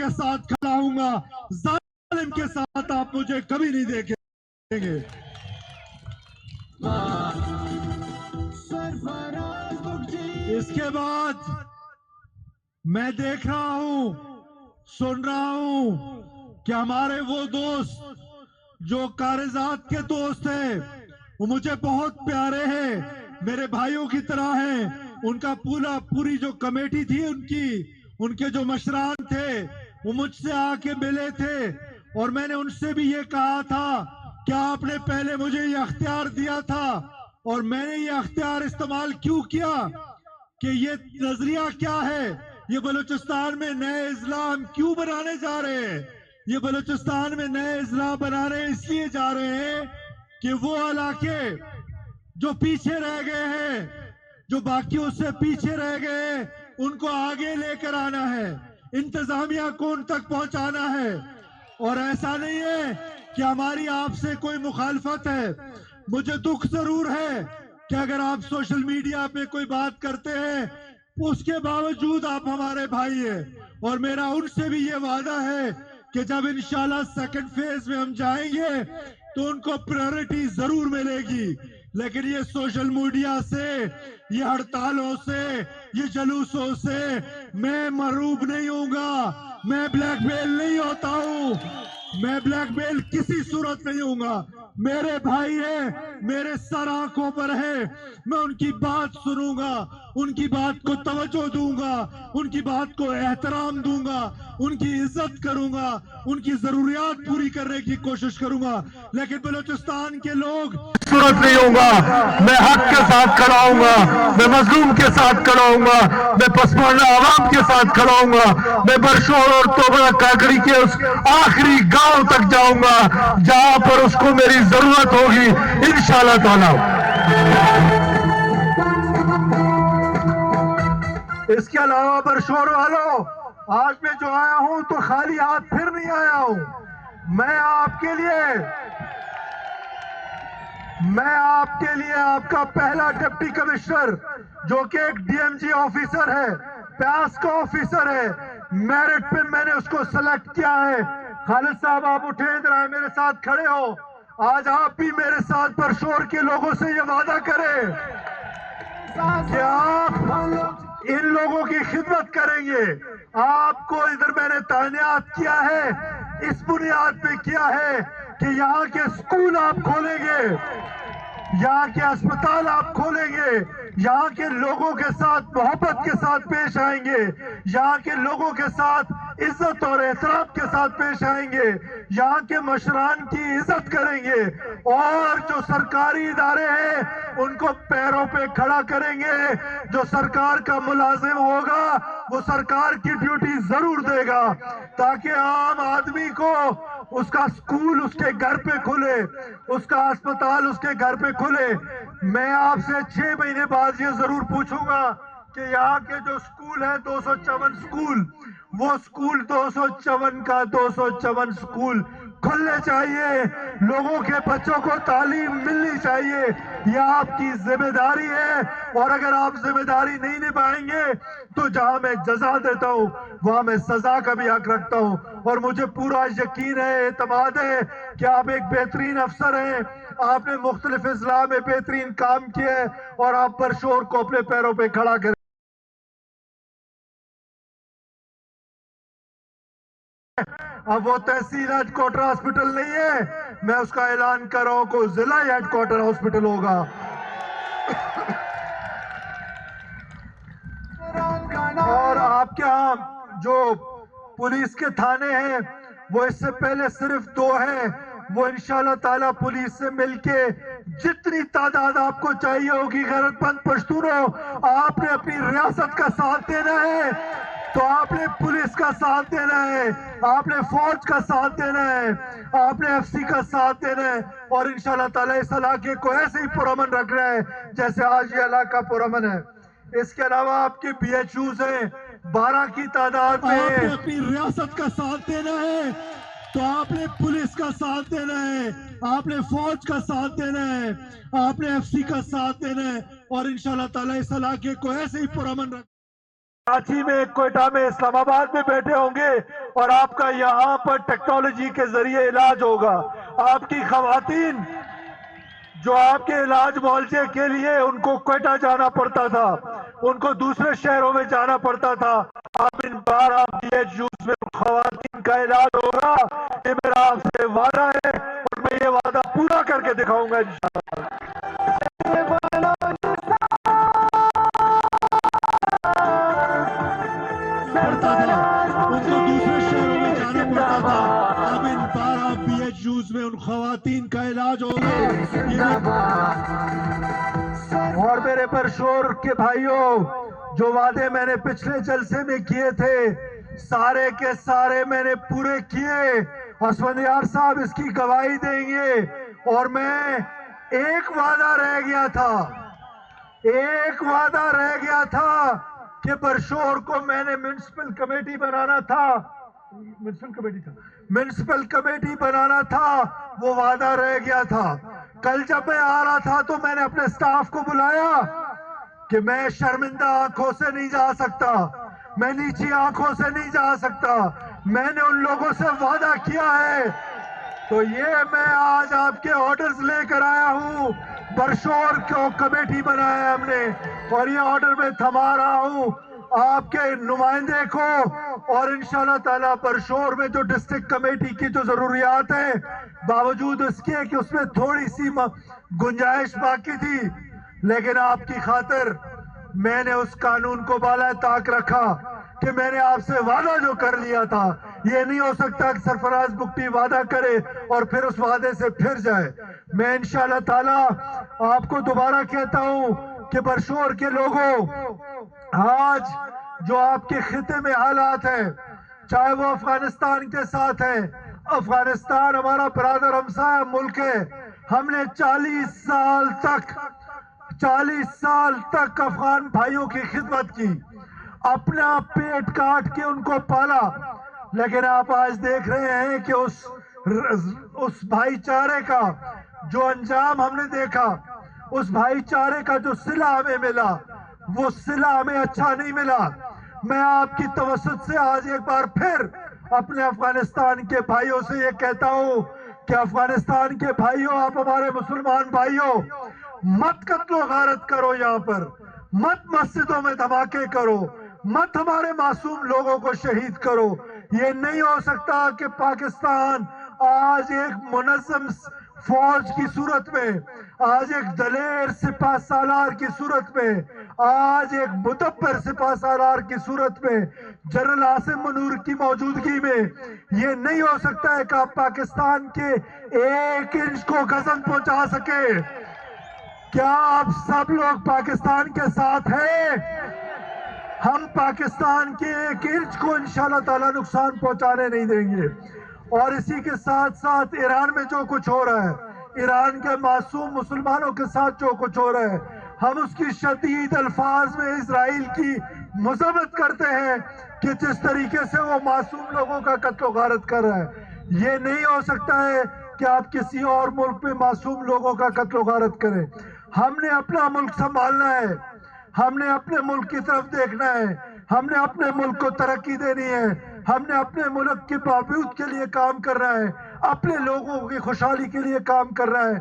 کے ساتھ کھڑا ہوں گا، ظالم کے ساتھ آپ مجھے کبھی نہیں دیکھیں گے۔ اس کے بعد میں دیکھ رہا ہوں، سن رہا ہوں کہ ہمارے وہ دوست جو کارزات کے دوست ہیں وہ مجھے بہت پیارے ہیں، میرے بھائیوں کی طرح ہیں۔ ان کا پوری جو کمیٹی تھی ان کے جو مشران تھے وہ مجھ سے آ کے ملے تھے، اور میں نے ان سے بھی یہ کہا تھا کہ آپ نے پہلے مجھے یہ اختیار دیا تھا، اور میں نے یہ اختیار استعمال کیوں کیا کہ یہ نظریہ کیا ہے، یہ بلوچستان میں نئے اضلاع ہم کیوں بنانے جا رہے ہیں؟ یہ بلوچستان میں نئے اضلاع بنانے اس لیے جا رہے ہیں کہ وہ علاقے جو پیچھے رہ گئے ہیں، جو باقیوں سے پیچھے رہ گئے ہیں، ان کو آگے لے کر آنا ہے، انتظامیہ کو ان تک پہنچانا ہے۔ اور ایسا نہیں ہے کہ ہماری آپ سے کوئی مخالفت ہے، مجھے دکھ ضرور ہے کہ اگر آپ سوشل میڈیا پہ کوئی بات کرتے ہیں اس کے باوجود آپ ہمارے بھائی ہیں، اور میرا ان سے بھی یہ وعدہ ہے کہ جب انشاءاللہ سیکنڈ فیز میں ہم جائیں گے تو ان کو پرائرٹی ضرور ملے گی، لیکن یہ سوشل میڈیا سے، یہ ہڑتالوں سے، یہ جلوسوں سے میں مرعوب نہیں ہوں گا، میں بلیک میل نہیں ہوتا ہوں، میں بلیک میل کسی صورت نہیں ہوں گا۔ میرے بھائی ہیں، میرے سر آنکھوں پر ہے، میں ان کی بات سنوں گا، ان کی بات کو توجہ دوں گا، ان کی بات کو احترام دوں گا، ان کی عزت کروں گا، ان کی ضروریات پوری کرنے کی کوشش کروں گا، لیکن بلوچستان کے لوگ صورت نہیں ہوں گا۔ میں حق کے ساتھ کھڑا ہوں گا، میں مظلوم کے ساتھ کھڑا ہوں گا، میں پسماندہ عوام کے ساتھ کھڑا ہوں گا، میں برشور اور توبرہ کاکڑی کے اس آخری گاؤں تک جاؤں گا جہاں پر اس کو میری ضرورت ہوگی انشاءاللہ تعالی۔ اس کے علاوہ برشور والوں، آج میں جو آیا ہوں تو خالی ہاتھ پھر نہیں آیا ہوں، میں آپ کے لیے آپ کا پہلا ڈپٹی کمشنر جو کہ ایک ڈی ایم جی آفیسر ہے، پیاس کا آفیسر ہے، میرٹ پہ میں نے اس کو سلیکٹ کیا ہے۔ خالد صاحب آپ اٹھیں، ادھر آئے، میرے ساتھ کھڑے ہو۔ آج آپ بھی میرے ساتھ برشور کے لوگوں سے یہ وعدہ کریں کہ آپ ان لوگوں کی خدمت کریں گے۔ آپ کو ادھر میں نے تعینات کیا ہے، اس بنیاد پہ کیا ہے کہ یہاں کے سکول آپ کھولیں گے، یہاں کے اسپتال آپ کھولیں گے، یہاں کے لوگوں کے ساتھ محبت کے ساتھ پیش آئیں گے، یہاں کے لوگوں کے ساتھ عزت اور احترام کے ساتھ پیش آئیں گے، یہاں کے مشران کی عزت کریں گے، اور جو سرکاری ادارے ہیں ان کو پیروں پہ کھڑا کریں گے۔ جو سرکار کا ملازم ہوگا وہ سرکار کی ڈیوٹی ضرور دے گا، تاکہ عام آدمی کو اس کا سکول اس کے گھر پہ کھلے، اس کا اسپتال اس کے گھر پہ کھلے۔ میں آپ سے 6 مہینے بعد یہ ضرور پوچھوں گا کہ یہاں کے جو سکول ہیں 254 سکول، وہ سکول 254 کا 254 سکول کھلنے چاہیے، لوگوں کے بچوں کو تعلیم ملنی چاہیے، یہ آپ کی ذمہ داری ہے۔ اور اگر آپ ذمہ داری نہیں نبھائیں گے تو جہاں میں جزا دیتا ہوں وہاں میں سزا کا بھی حق رکھتا ہوں، اور مجھے پورا یقین ہے، اعتماد ہے کہ آپ ایک بہترین افسر ہیں، آپ نے مختلف اضلاع میں بہترین کام کیا ہے، اور آپ برشور کو اپنے پیروں پہ کھڑا کریں۔ اب وہ تحصیل ہیڈ کوارٹر ہاسپٹل نہیں ہے، میں اس کا اعلان کر رہا ہوں کہ ضلع ہیڈ کوارٹر ہاسپٹل ہوگا۔ اور آپ کے ہاں جو پولیس کے تھانے ہیں وہ اس سے پہلے صرف 2 ہیں، وہ انشاءاللہ تعالیٰ پولیس سے مل کے جتنی تعداد آپ کو چاہیے ہوگی، غیرت مند پشتونوں، آپ نے اپنی ریاست کا ساتھ دینا ہے تو آپ نے پولیس کا ساتھ دینا ہے، آپ نے فوج کا ساتھ دینا ہے، آپ نے ایف سی کا ساتھ دینا ہے، اور انشاءاللہ تعالیٰ اس علاقے کو ایسے ہی پرامن رکھنا ہے جیسے آج یہ علاقہ پرامن ہے۔ اس کے علاوہ آپ کے پی ایچ یوز ہیں 12 کی تعداد میں، آپ نے اپنی ریاست کا ساتھ دینا ہے تو آپ نے پولیس کا ساتھ دینا ہے، آپ نے فوج کا ساتھ دینا ہے، آپ نے ایف سی کا ساتھ دینا ہے، اور انشاءاللہ تعالیٰ اس علاقے کو ایسے ہی پرامن رکھنا ہے۔ کراچی میں، کوئٹہ میں، اسلام آباد میں بیٹھے ہوں گے، اور آپ کا یہاں پر ٹیکنالوجی کے ذریعے علاج ہوگا. آپ کی خواتین جو آپ کے علاج معالجے کے لیے ان کو کوئٹہ جانا پڑتا تھا, ان کو دوسرے شہروں میں جانا پڑتا تھا, اب ان 12 BHUs میں خواتین کا علاج ہوگا. یہ میرا آپ سے وعدہ ہے اور میں یہ وعدہ پورا کر کے دکھاؤں گا انشاءاللہ. پڑتا تھا ان کو دوسرے شہروں میں جانا پڑتا تھا, اب ان 12 BHUs میں ان خواتین کا علاج ہوگا. اور میرے پرشور کے بھائیوں, جو وعدے میں نے پچھلے جلسے میں کیے تھے سارے کے سارے میں نے پورے کیے. اسفندیار صاحب اس کی گواہی دیں گے. اور میں ایک وعدہ رہ گیا تھا کہ برشور کو میں نے میونسپل کمیٹی بنانا تھا, وہ وعدہ رہ گیا تھا. کل جب میں آ رہا تھا تو میں نے اپنے سٹاف کو بلایا کہ میں شرمندہ آنکھوں سے نہیں جا سکتا, میں نیچی آنکھوں سے نہیں جا سکتا. میں نے ان لوگوں سے وعدہ کیا ہے, تو یہ میں آج آپ کے آرڈرز لے کر آیا ہوں. برشور کو کمیٹی بنایا ہم نے اور یہ آرڈر میں تھما رہا ہوں آپ کے نمائندے کو. اور انشاءاللہ تعالیٰ برشور میں جو ڈسٹرکٹ کمیٹی کی جو ضروریات ہیں, باوجود اس کے کہ اس میں تھوڑی سی گنجائش باقی تھی, لیکن آپ کی خاطر میں نے اس قانون کو بالائے طاق رکھا کہ میں نے آپ سے وعدہ جو کر لیا تھا. یہ نہیں ہو سکتا کہ سرفراز بگٹی وعدہ کرے اور پھر اس وعدے سے پھر جائے. میں انشاءاللہ تعالیٰ آپ کو دوبارہ کہتا ہوں کہ برشور کے لوگوں, آج جو آپ کے خطے میں حالات ہیں, چاہے وہ افغانستان کے ساتھ ہیں, افغانستان ہمارا برادر ہمسایہ ملک ہے. ہم نے 40 سال تک افغان بھائیوں کی خدمت کی, اپنا پیٹ کاٹ کے ان کو پالا. لیکن آپ آج دیکھ رہے ہیں کہ اس بھائی چارے کا جو انجام ہم نے دیکھا, اس بھائی چارے کا جو صلہ ہمیں ملا, وہ صلہ ہمیں اچھا نہیں ملا. میں آپ کی توسط سے آج ایک بار پھر اپنے افغانستان کے بھائیوں سے یہ کہتا ہوں کہ افغانستان کے بھائیوں, آپ ہمارے مسلمان بھائیوں, مت قتل و غارت کرو, یہاں پر مت مسجدوں میں دھماکے کرو, مت ہمارے معصوم لوگوں کو شہید کرو. یہ نہیں ہو سکتا کہ پاکستان آج ایک منظم فوج کی صورت میں, آج ایک دلیر سپاہ سالار کی صورت میں, آج ایک مدبر سپاہ سالار کی صورت میں, جنرل عاصم منور کی موجودگی میں, یہ نہیں ہو سکتا ہے کہ آپ پاکستان کے 1 انچ کو غزن پہنچا سکے. کیا آپ سب لوگ پاکستان کے ساتھ ہیں؟ ہم پاکستان کے 1 انچ کو انشاءاللہ تعالیٰ نقصان پہنچانے نہیں دیں گے. اور اسی کے ساتھ ساتھ ایران میں جو کچھ ہو رہا ہے, ایران کے معصوم مسلمانوں کے ساتھ جو کچھ ہو رہا ہے, ہم اس کی شدید الفاظ میں اسرائیل کی مذمت کرتے ہیں کہ جس طریقے سے وہ معصوم لوگوں کا قتل و غارت کر رہا ہے. یہ نہیں ہو سکتا ہے کہ آپ کسی اور ملک میں معصوم لوگوں کا قتل و غارت کریں. ہم نے اپنا ملک سنبھالنا ہے, ہم نے اپنے ملک کی طرف دیکھنا ہے, ہم نے اپنے ملک کو ترقی دینی ہے, ہم نے اپنے ملک کے بہبود کے لیے کام کرنا ہے, اپنے لوگوں کی خوشحالی کے لیے کام کرنا ہے.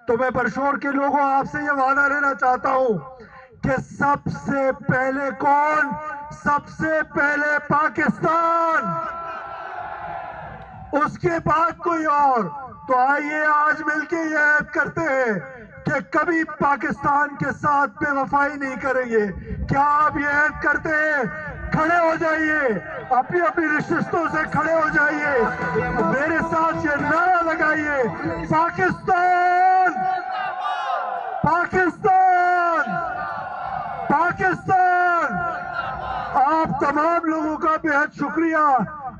تو میں برشور کے لوگوں آپ سے یہ وعدہ لینا چاہتا ہوں کہ سب سے پہلے کون؟ سب سے پہلے پاکستان, اس کے بعد کوئی اور. تو آئیے آج مل کے یہ عہد کرتے ہیں کہ کبھی پاکستان کے ساتھ بے وفائی نہیں کریں گے. کیا آپ یہ عہد کرتے ہیں؟ کھڑے ہو جائیے, اپنی اپنی نشستوں سے کھڑے ہو جائیے, میرے ساتھ یہ نعرہ لگائیے, پاکستان, پاکستان, پاکستان. آپ تمام لوگوں کا بے حد شکریہ,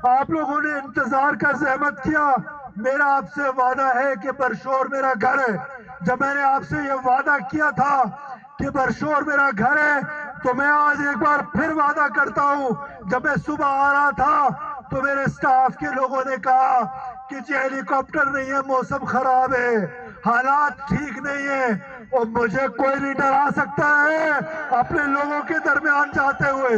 آپ لوگوں نے انتظار کا زحمت کیا. میرا آپ سے وعدہ ہے کہ برشور میرا گھر ہے. جب میں نے آپ سے یہ وعدہ کیا تھا کہ برشور میرا گھر ہے, تو میں آج ایک بار پھر وعدہ کرتا ہوں. جب میں صبح آ رہا تھا تو میرے سٹاف کے لوگوں نے کہا کہ جی ہیلی کاپٹر نہیں ہے, موسم خراب ہے, حالات ٹھیک نہیں ہے, اور مجھے کوئی نہیں ڈرا سکتا ہے اپنے لوگوں کے درمیان جاتے ہوئے.